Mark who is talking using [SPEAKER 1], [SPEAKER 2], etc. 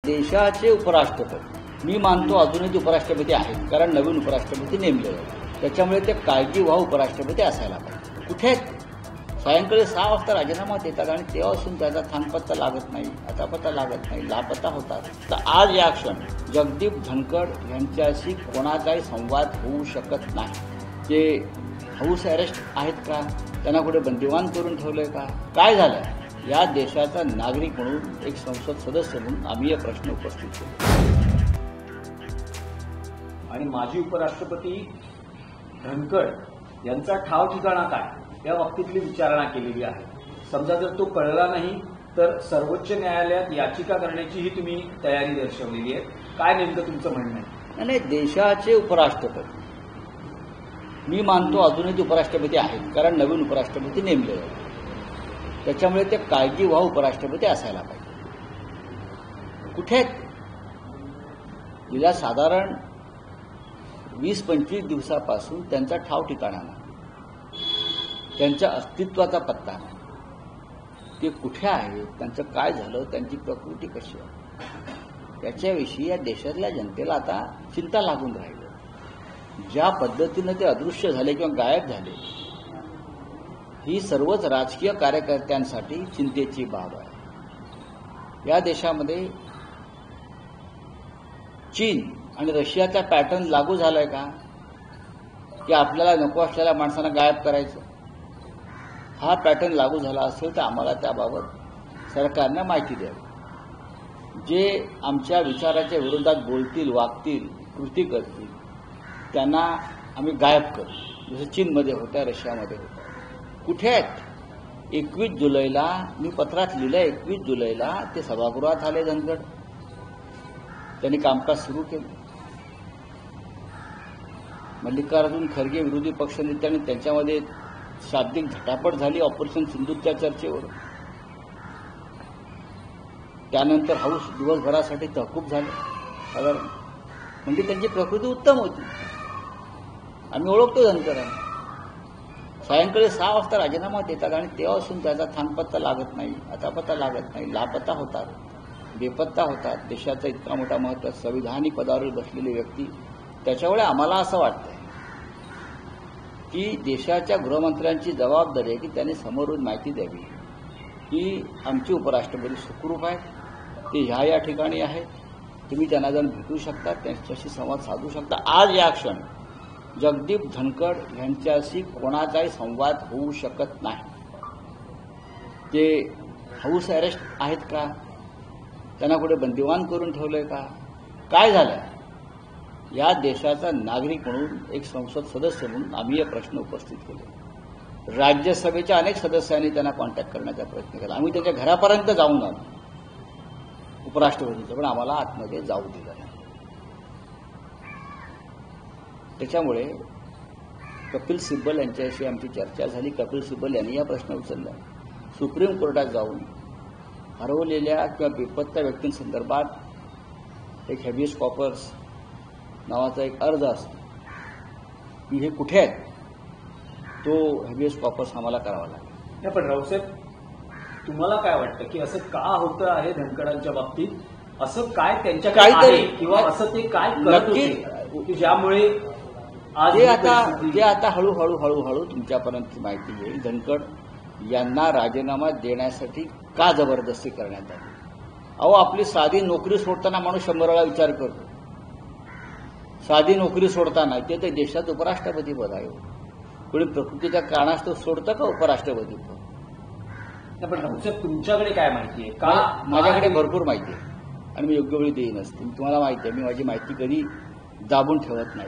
[SPEAKER 1] देशाचे उपराष्ट्रपती मी मानतो अजूनही उपराष्ट्रपती आहेत, कारण नवीन उपराष्ट्रपती नेमले आहेत. त्याच्यामुळे ते काळजीवाहू उपराष्ट्रपती असायला पाहिजे. कुठे आहेत? सायंकाळी 6 वाजता राजीनामा देतात आणि तेव्हापासून त्याचा थांगपत्ता लागत नाही, अतापत्ता लागत नाही, लापता होतात. तर आज या क्षण जगदीप धनखड यांच्याशी कोणाचाही संवाद होऊ शकत नाही. ते हाऊस अरेस्ट आहेत का? त्यांना कुठे बंदिवान करून ठेवलंय का? काय झालंय? या देशाचा नागरिक म्हणून, एक संसद सदस्य म्हणून आम्ही हे प्रश्न उपस्थित केले.
[SPEAKER 2] आणि माजी उपराष्ट्रपती धनखड यांचा ठाव ठिकाणा काय या बाबतीतली विचारणा केलेली आहे. समजा जर तो कळला नाही तर सर्वोच्च न्यायालयात याचिका करण्याचीही तुम्ही तयारी दर्शवलेली आहे. काय नेमकं तुमचं म्हणणं आहे?
[SPEAKER 1] नाही, देशाचे उपराष्ट्रपती मी मानतो अजूनही उपराष्ट्रपती आहेत, कारण नवीन उपराष्ट्रपती नेमले आहेत. त्याच्यामुळे ते काळजीवाहू उपराष्ट्रपती असायला पाहिजे. कुठे आहेत? गेल्या साधारण 20-25 दिवसापासून त्यांचा ठाव ठिकाणा नाही, त्यांच्या अस्तित्वाचा पत्ता नाही. ते कुठे आहेत, त्यांचं काय झालं, त्यांची प्रकृती कशी आहे, याच्याविषयी या देशातल्या जनतेला आता चिंता लागून राहिली. ज्या पद्धतीनं ते अदृश्य झाले किंवा गायब झाले, ही सर्वच राजकीय कार्यकर्त्यांसाठी चिंतेची बाब आहे. या देशामध्ये चीन आणि रशियाचा पॅटर्न लागू झालाय का, की आपल्याला नको असलेल्या माणसांना गायब करायचं? हा पॅटर्न लागू झाला असेल तर आम्हाला त्याबाबत सरकारनं माहिती द्यावी. जे आमच्या विचाराच्या विरोधात बोलतील, वागतील, कृती करतील, त्यांना आम्ही गायब करू, जसं चीनमध्ये होतं, रशियामध्ये होतं. कुठे आहेत? 21 जुलैला मी पत्रात लिहिलं, 21 जुलैला ते सभागृहात आले धनखड. त्यांनी कामकाज सुरू केलं. मल्लिकार्जुन खरगे विरोधी पक्षनेत्यांनी त्यांच्यामध्ये शाब्दिक झटापट झाली ऑपरेशन सिंधूच्या चर्चेवर. त्यानंतर हाऊस दिवसभरासाठी तहकूब झालं साधारण. म्हणजे त्यांची प्रकृती उत्तम होती, आम्ही ओळखतो धनखडांना. सायंकाळी 6 वाजता राजीनामा देतात आणि तेव्हापासून त्याचा थांगपत्ता लागत नाही, अतापत्ता लागत नाही, लापता होतात, बेपत्ता होतात. देशाचा इतका मोठा महत्त्वाचा संविधानिक पदावर बसलेली व्यक्ती. त्याच्यामुळे आम्हाला असं वाटतंय की देशाच्या गृहमंत्र्यांची जबाबदारी आहे की त्यांनी समोरून माहिती द्यावी की आमचे उपराष्ट्रपती सुखरूप आहेत, ते ह्या ठिकाणी आहेत, तुम्ही त्यांना जाऊन भेटू शकता, त्यांच्याशी संवाद साधू शकता. आज या क्षण जगदीप धनखड यांच्याशी कोणाचाही संवाद होऊ शकत नाही. ते हाऊस अरेस्ट आहेत का? त्यांना कुठे बंदिवान करून ठेवलंय का? काय झालंय? या देशाचा नागरिक म्हणून, एक संसद सदस्य म्हणून आम्ही हे प्रश्न उपस्थित केले. राज्यसभेच्या अनेक सदस्यांनी त्यांना कॉन्टॅक्ट करण्याचा प्रयत्न केला. आम्ही त्यांच्या घरापर्यंत जाऊन आलो उपराष्ट्रपतीचं, पण आम्हाला आतमध्ये जाऊ दिलं नाही. त्याच्यामुळे कपिल सिब्बल यांच्याशी आमची चर्चा झाली. कपिल सिब्बल यांनी हा प्रश्न उचलला. सुप्रीम कोर्टात जाऊन हरवलेल्या किंवा बेपत्ता व्यक्तींसंदर्भात एक हॅबियस कॉर्पस नावाचा एक अर्ज असतो की हे कुठे आहेत, तो हॅबियस कॉर्पस आम्हाला करावा लागेल.
[SPEAKER 2] नाही, पण रावसाहेब, तुम्हाला काय वाटतं की असं का होतं आहे धनखडांच्या बाबतीत? असं काय त्यांच्याकडे आहे किंवा असं ते काय करत होते की ज्यामुळे आज
[SPEAKER 1] जे आता हळूहळू तुमच्यापर्यंत माहिती येईल. धनखड यांना राजीनामा देण्यासाठी का जबरदस्ती करण्यात आली? अहो, आपली साधी नोकरी सोडताना माणूस 100 वेळा विचार करतो. साधी नोकरी सोडताना ते तर देशात उपराष्ट्रपती पद आहे. कोणी प्रकृतीच्या कारणास्तव सोडतं का उपराष्ट्रपती पद?
[SPEAKER 2] पण रावसाहेब, तुमच्याकडे काय माहिती आहे का?
[SPEAKER 1] माझ्याकडे भरपूर माहिती आहे आणि मी योग्य वेळी देईनच. तुम्हाला माहिती आहे, मी माझी माहिती कधी दाबून ठेवत नाही.